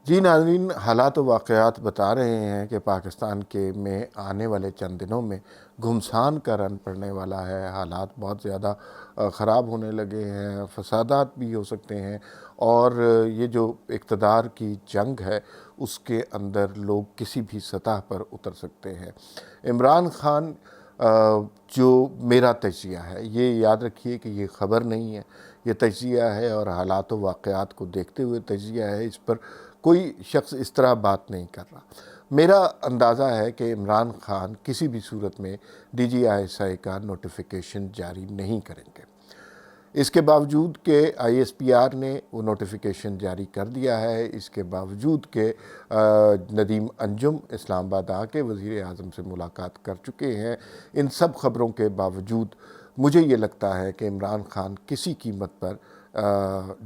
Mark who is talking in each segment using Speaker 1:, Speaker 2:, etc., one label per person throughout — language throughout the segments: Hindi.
Speaker 1: जी नाज़रीन, हालात व वाक़यात बता रहे हैं कि पाकिस्तान के में आने वाले चंद दिनों में घुमसान का रन पड़ने वाला है। हालात बहुत ज़्यादा ख़राब होने लगे हैं, फ़सादात भी हो सकते हैं और ये जो इक़्तिदार की जंग है उसके अंदर लोग किसी भी सतह पर उतर सकते हैं। इमरान ख़ान जो मेरा तजिया है, ये याद रखिए कि ये ख़बर नहीं है, ये तजिया है और हालात व वाक़यात को देखते हुए तजिया है। इस पर कोई शख्स इस तरह बात नहीं कर रहा। मेरा अंदाज़ा है कि इमरान ख़ान किसी भी सूरत में DGISI का नोटिफिकेशन जारी नहीं करेंगे। इसके बावजूद कि ISPR ने वो नोटिफिकेशन जारी कर दिया है, इसके बावजूद कि नदीम अंजुम इस्लामाबाद आके वज़ीर आज़म से मुलाकात कर चुके हैं, इन सब ख़बरों के बावजूद मुझे ये लगता है कि इमरान ख़ान किसी कीमत पर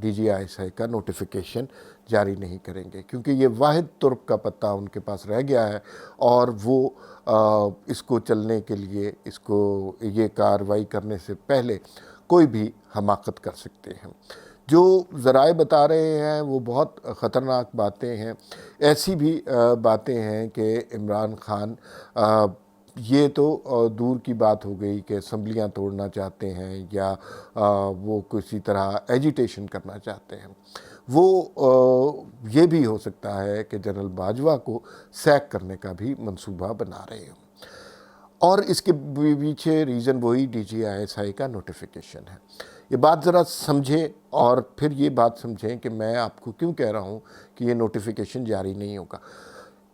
Speaker 1: DGISI का नोटिफिकेशन जारी नहीं करेंगे, क्योंकि ये वाहिद तुर्क का पत्ता उनके पास रह गया है और वो इसको चलने के लिए, इसको ये कार्रवाई करने से पहले कोई भी हमाकत कर सकते हैं। जो ज़राए बता रहे हैं वो बहुत ख़तरनाक बातें हैं। ऐसी भी बातें हैं कि इमरान ख़ान ये तो दूर की बात हो गई कि असम्बलियाँ तोड़ना चाहते हैं या वो किसी तरह एजिटेशन करना चाहते हैं। वो ये भी हो सकता है कि जनरल बाजवा को सैक करने का भी मंसूबा बना रहे हों और इसके पीछे रीज़न वही DGISI का नोटिफिकेशन है। ये बात ज़रा समझें और फिर ये बात समझें कि मैं आपको क्यों कह रहा हूँ कि ये नोटिफिकेशन जारी नहीं होगा।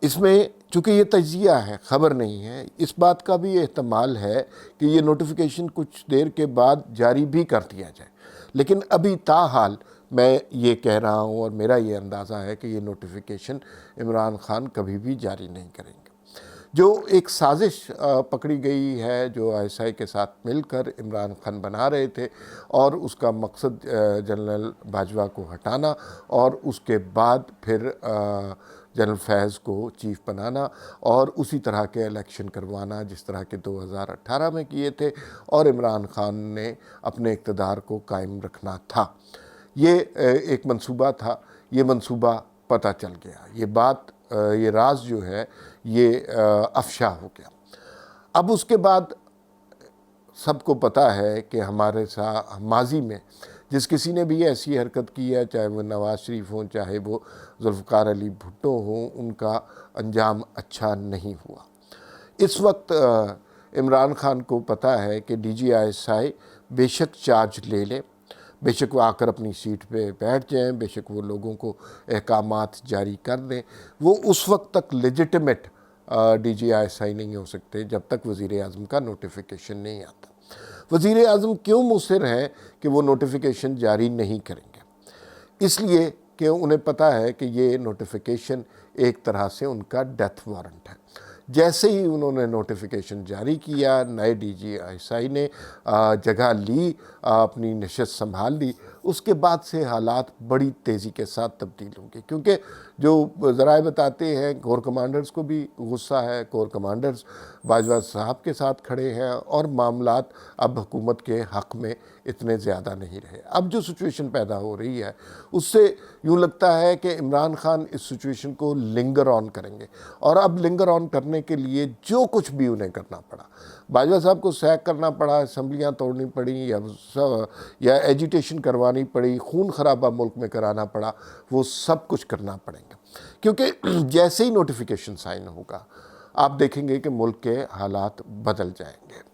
Speaker 1: इसमें चूँकि ये तजिया है, ख़बर नहीं है, इस बात का भी एहतमाल है कि ये नोटिफिकेशन कुछ देर के बाद जारी भी कर दिया जाए। लेकिन अभी ताहाल मैं ये कह रहा हूँ और मेरा ये अंदाज़ा है कि ये नोटिफिकेशन इमरान ख़ान कभी भी जारी नहीं करेंगे। जो एक साजिश पकड़ी गई है, जो ISI के साथ मिलकर इमरान ख़ान बना रहे थे और उसका मकसद जनरल बाजवा को हटाना और उसके बाद फिर जनरल फैज़ को चीफ़ बनाना और उसी तरह के इलेक्शन करवाना जिस तरह के 2018 में किए थे और इमरान ख़ान ने अपने इक़्तिदार को कायम रखना था। ये एक मंसूबा था, ये मंसूबा पता चल गया। ये बात ये राज जो है ये अफ़शा हो गया। अब उसके बाद सबको पता है कि हमारे साथ माजी में जिस किसी ने भी ऐसी हरकत की है, चाहे वो नवाज़ शरीफ हों, चाहे वो जुल्फ़िकार अली भुट्टो हों, उनका अंजाम अच्छा नहीं हुआ। इस वक्त इमरान ख़ान को पता है कि DGISI बेशक चार्ज ले लें, बेशक वो आकर अपनी सीट पे बैठ जाएं, बेशक वो लोगों को अहकामात जारी कर दें, वो उस वक्त तक लेजिटिमेट DGISI नहीं हो सकते जब तक वज़ीर आज़म का नोटिफिकेशन नहीं आता। वज़ीर आज़म क्यों मुसिर हैं कि वो नोटिफिकेशन जारी नहीं करेंगे? इसलिए कि उन्हें पता है कि ये नोटिफिकेशन एक तरह से उनका डेथ वारंट है। जैसे ही उन्होंने नोटिफिकेशन जारी किया, नए DGISI ने जगह ली, अपनी नशस्त संभाल ली, उसके बाद से हालात बड़ी तेज़ी के साथ तब्दील होंगे, क्योंकि जो ज़राए बताते हैं कोर कमांडर्स को भी गुस्सा है, कोर कमांडर्स बाजवा साहब के साथ खड़े हैं और मामलात अब हुकूमत के हक़ में इतने ज़्यादा नहीं रहे। अब जो सिचुएशन पैदा हो रही है उससे यूँ लगता है कि इमरान ख़ान इस सिचुएशन को लिंगर ऑन करेंगे और अब लिंगर ऑन करने के लिए जो कुछ भी उन्हें करना पड़ा, बाजवा साहब को सैक करना पड़ा, असम्बलियाँ तोड़नी पड़ी या एजिटेशन करवानी पड़ी, खून खराबा मुल्क में कराना पड़ा, वो सब कुछ करना पड़ेगा। क्योंकि जैसे ही नोटिफिकेशन साइन होगा आप देखेंगे कि मुल्क के हालात बदल जाएंगे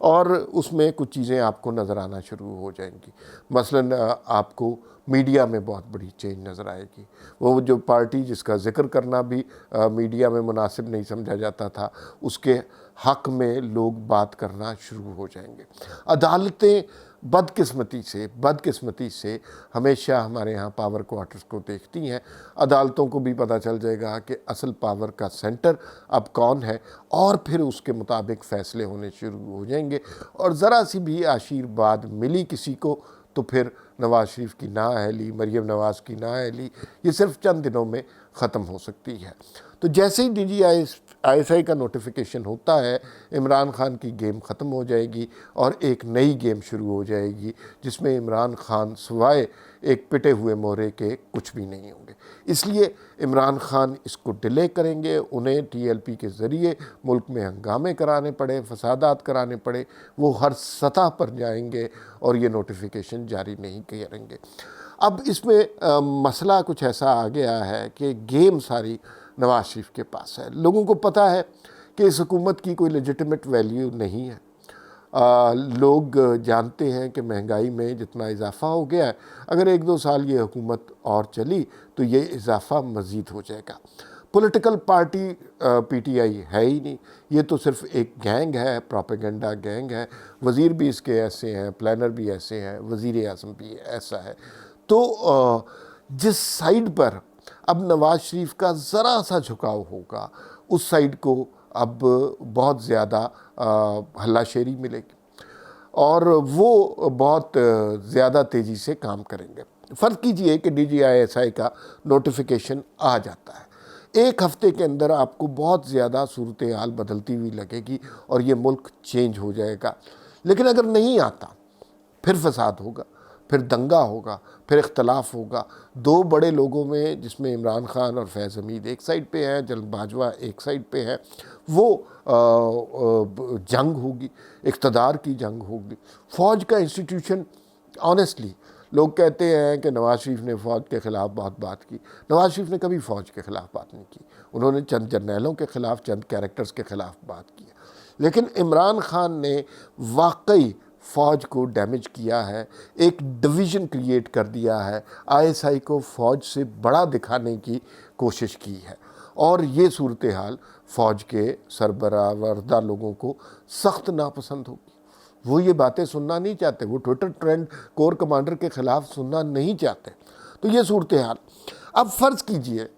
Speaker 1: और उसमें कुछ चीज़ें आपको नज़र आना शुरू हो जाएंगी। मसलन आपको मीडिया में बहुत बड़ी चेंज नज़र आएगी। वो जो पार्टी जिसका ज़िक्र करना भी मीडिया में मुनासिब नहीं समझा जाता था, उसके हक़ में लोग बात करना शुरू हो जाएंगे। अदालतें बदकिस्मती से हमेशा हमारे यहाँ पावर क्वार्टर्स को देखती हैं। अदालतों को भी पता चल जाएगा कि असल पावर का सेंटर अब कौन है और फिर उसके मुताबिक फ़ैसले होने शुरू हो जाएंगे और ज़रा सी भी आशीर्वाद मिली किसी को तो फिर नवाज़ शरीफ की नाअहली, मरीम नवाज़ की नाअहली, ये सिर्फ चंद दिनों में ख़त्म हो सकती है। तो जैसे ही DGISI का नोटिफिकेशन होता है, इमरान खान की गेम ख़त्म हो जाएगी और एक नई गेम शुरू हो जाएगी जिसमें इमरान खान सिवाय एक पिटे हुए मोहरे के कुछ भी नहीं होंगे। इसलिए इमरान खान इसको डिले करेंगे, उन्हें TLP के ज़रिए मुल्क में हंगामे कराने पड़े, फसादात कराने पड़े, वो हर सतह पर जाएंगे और ये नोटिफिकेशन जारी नहीं करेंगे। अब इसमें मसला कुछ ऐसा आ गया है कि गेम सारी नवाज शरीफ के पास है। लोगों को पता है कि इस हुकूमत की कोई लेजिटिमेट वैल्यू नहीं है। लोग जानते हैं कि महंगाई में जितना इजाफ़ा हो गया है, अगर 1-2 साल ये हुकूमत और चली तो ये इजाफ़ा मज़ीद हो जाएगा। पॉलिटिकल पार्टी PTI है ही नहीं, ये तो सिर्फ एक गैंग है, प्रोपेगेंडा गैंग है। वज़ीर भी इसके ऐसे हैं, प्लानर भी ऐसे हैं, वज़ीर आज़म भी ऐसा है। तो जिस साइड पर अब नवाज शरीफ का ज़रा सा झुकाव होगा, उस साइड को अब बहुत ज़्यादा हल्लाशेरी मिलेगी और वो बहुत ज़्यादा तेज़ी से काम करेंगे। फ़र्ज़ कीजिए कि DGISI का नोटिफिकेशन आ जाता है, 1 हफ़्ते के अंदर आपको बहुत ज़्यादा सूरत हाल बदलती हुई लगेगी और ये मुल्क चेंज हो जाएगा। लेकिन अगर नहीं आता, फिर फसाद होगा, फिर दंगा होगा, फिर इख्तलाफ होगा। 2 बड़े लोगों में, जिसमें इमरान खान और फैज़ हमीद एक साइड पे हैं, जनरल बाजवा एक साइड पे है, वो जंग होगी, इक़्तिदार की जंग होगी। फ़ौज का इंस्टीट्यूशन, ऑनेस्टली लोग कहते हैं कि नवाज शरीफ ने फ़ौज के ख़िलाफ़ बहुत बात की। नवाज शरीफ ने कभी फ़ौज के ख़िलाफ़ बात नहीं की। उन्होंने चंद जर्नैलों के ख़िलाफ़, चंद कैरेक्टर्स के ख़िलाफ़ बात की। लेकिन इमरान खान ने वाकई फ़ौज को डैमेज किया है, एक डिवीज़न क्रिएट कर दिया है, ISI को फ़ौज से बड़ा दिखाने की कोशिश की है और ये सूरत हाल फ़ौज के सरबराह लोगों को सख्त नापसंद होगी। वो ये बातें सुनना नहीं चाहते, वो ट्विटर ट्रेंड कोर कमांडर के ख़िलाफ़ सुनना नहीं चाहते। तो ये सूरत हाल। अब फ़र्ज़ कीजिए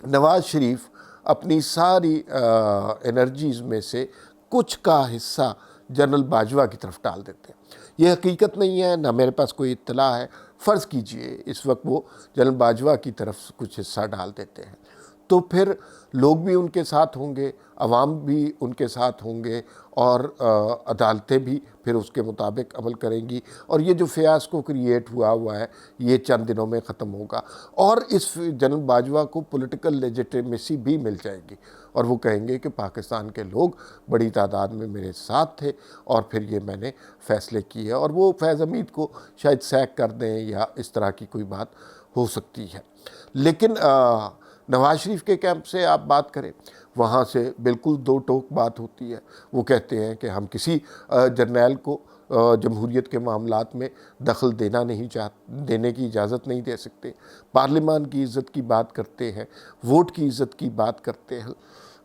Speaker 1: नवाज शरीफ अपनी सारी एनर्जीज़ में से कुछ का हिस्सा जनरल बाजवा की तरफ डाल देते हैं। ये हकीकत नहीं है, ना मेरे पास कोई इत्तला है। फ़र्ज़ कीजिए इस वक्त वो जनरल बाजवा की तरफ कुछ हिस्सा डाल देते हैं, तो फिर लोग भी उनके साथ होंगे, अवाम भी उनके साथ होंगे और अदालतें भी फिर उसके मुताबिक अमल करेंगी और ये जो फ़ियास्को क्रिएट हुआ है ये चंद दिनों में ख़त्म होगा और इस जनरल बाजवा को पॉलिटिकल लेजिटिमेसी भी मिल जाएगी और वो कहेंगे कि पाकिस्तान के लोग बड़ी तादाद में मेरे साथ थे और फिर ये मैंने फ़ैसले किए और वो फैज़ हमीद को शायद सैक कर दें या इस तरह की कोई बात हो सकती है। लेकिन नवाज शरीफ के कैंप से आप बात करें, वहाँ से बिल्कुल 2 टोक बात होती है। वो कहते हैं कि हम किसी जर्नैल को जमहूरियत के मामलात में दखल देने की इजाज़त नहीं दे सकते। पार्लिमान की इज़्ज़त की बात करते हैं, वोट की इज़्ज़त की बात करते हैं।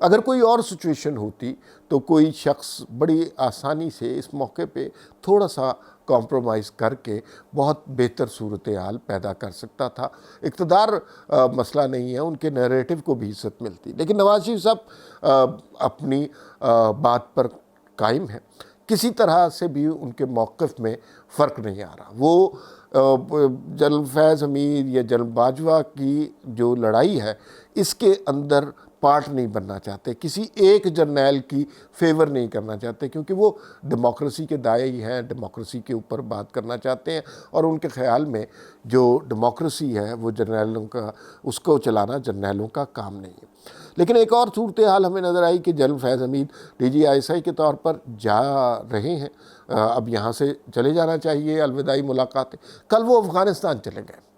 Speaker 1: अगर कोई और सिचुएशन होती तो कोई शख्स बड़ी आसानी से इस मौके पे थोड़ा सा कॉम्प्रोमाइज़ करके बहुत बेहतर सूरत हाल पैदा कर सकता था। इक़्तिदार मसला नहीं है, उनके नैरेटिव को भी इज़्ज़त मिलती। लेकिन नवाज शरीफ साहब अपनी बात पर कायम है, किसी तरह से भी उनके मौक़िफ़ में फ़र्क नहीं आ रहा। वो जनरल फैज़ हमीद या जनरल बाजवा की जो लड़ाई है इसके अंदर पार्ट नहीं बनना चाहते, किसी एक जर्नैल की फेवर नहीं करना चाहते, क्योंकि वो डेमोक्रेसी के दाई हैं, डेमोक्रेसी के ऊपर बात करना चाहते हैं और उनके ख़्याल में जो डेमोक्रेसी है वो जर्नैलों का, उसको चलाना जर्नैलों का काम नहीं है। लेकिन एक और सूरत हाल हमें नज़र आई कि जनरल फैज़ हमीद DGISI के तौर पर जा रहे हैं, अब यहाँ से चले जाना चाहिए, अलविदाई मुलाकातें। कल वो अफ़गानिस्तान चले गए।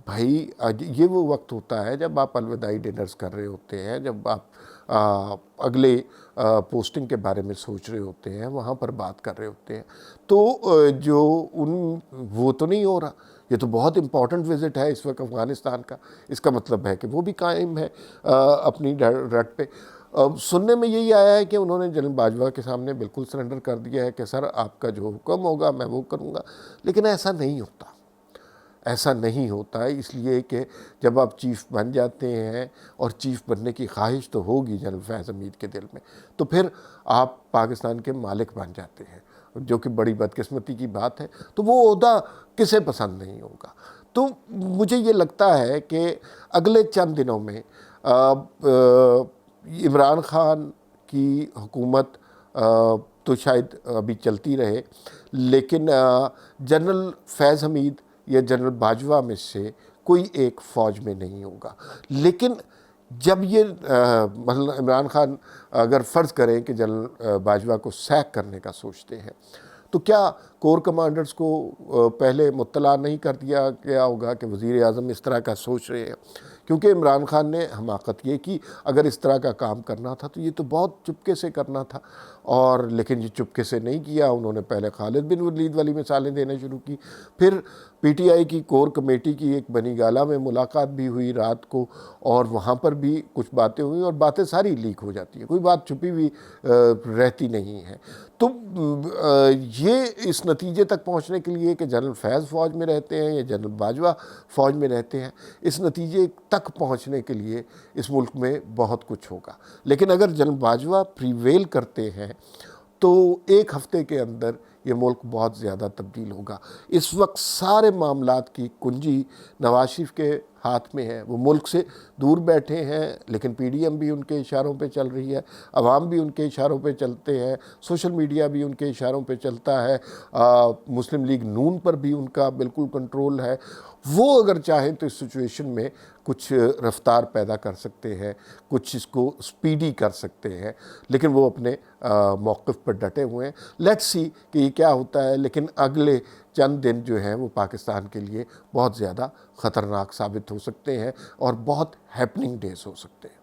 Speaker 1: भाई ये वो वक्त होता है जब आप अलविदाई डिनर्स कर रहे होते हैं, जब आप अगले पोस्टिंग के बारे में सोच रहे होते हैं, वहाँ पर बात कर रहे होते हैं, तो वो तो नहीं हो रहा। ये तो बहुत इम्पॉर्टेंट विज़िट है इस वक्त अफ़गानिस्तान का। इसका मतलब है कि वो भी कायम है अपनी रट पे। सुनने में यही आया है कि उन्होंने जनरल बाजवा के सामने बिल्कुल सरेंडर कर दिया है कि सर आपका जो हुक्म होगा मैं वो करूँगा। लेकिन ऐसा नहीं होता, ऐसा नहीं होता है, इसलिए कि जब आप चीफ़ बन जाते हैं और चीफ़ बनने की ख्वाहिश तो होगी जनरल फैज़ हमीद के दिल में, तो फिर आप पाकिस्तान के मालिक बन जाते हैं, जो कि बड़ी बदकिस्मती की बात है। तो वो ओहदा किसे पसंद नहीं होगा। तो मुझे ये लगता है कि अगले चंद दिनों में इमरान खान की हुकूमत तो शायद अभी चलती रहे, लेकिन जनरल फैज़ हमीद या जनरल बाजवा में से कोई एक फ़ौज में नहीं होगा। लेकिन जब ये मतलब इमरान खान अगर फ़र्ज़ करें कि जनरल बाजवा को सैक करने का सोचते हैं, तो क्या कोर कमांडर्स को पहले मुत्तला नहीं कर दिया गया होगा कि वज़ीर आज़म इस तरह का सोच रहे हैं? क्योंकि इमरान खान ने हमाकत ये की, अगर इस तरह का काम करना था तो ये तो बहुत चुपके से करना था, और लेकिन ये चुपके से नहीं किया। उन्होंने पहले खालिद बिन वलीद वाली मिसालें देना शुरू की, फिर पीटीआई की कोर कमेटी की एक बनी गाला में मुलाकात भी हुई रात को, और वहाँ पर भी कुछ बातें हुई, और बातें सारी लीक हो जाती है, कोई बात छुपी हुई रहती नहीं है। तो ये इस नतीजे तक पहुँचने के लिए कि जनरल फैज़ फ़ौज में रहते हैं या जनरल बाजवा फ़ौज में रहते हैं, इस नतीजे तक पहुँचने के लिए इस मुल्क में बहुत कुछ होगा। लेकिन अगर जनरल बाजवा प्रीवेल करते हैं तो एक हफ़्ते के अंदर ये मुल्क बहुत ज़्यादा तब्दील होगा। इस वक्त सारे मामलात की कुंजी नवाज शरीफ के हाथ में है। वो मुल्क से दूर बैठे हैं, लेकिन पीडीएम भी उनके इशारों पे चल रही है, अवाम भी उनके इशारों पे चलते हैं, सोशल मीडिया भी उनके इशारों पे चलता है, मुस्लिम लीग नून पर भी उनका बिल्कुल कंट्रोल है। वो अगर चाहें तो इस सिचुएशन में कुछ रफ्तार पैदा कर सकते हैं, कुछ इसको स्पीडी कर सकते हैं, लेकिन वो अपने मौक़िफ़ पर डटे हुए हैं। लेट्स सी कि ये क्या होता है। लेकिन अगले चंद दिन जो हैं वो पाकिस्तान के लिए बहुत ज़्यादा ख़तरनाक साबित हो सकते हैं और बहुत हैपनिंग डेज़ हो सकते हैं।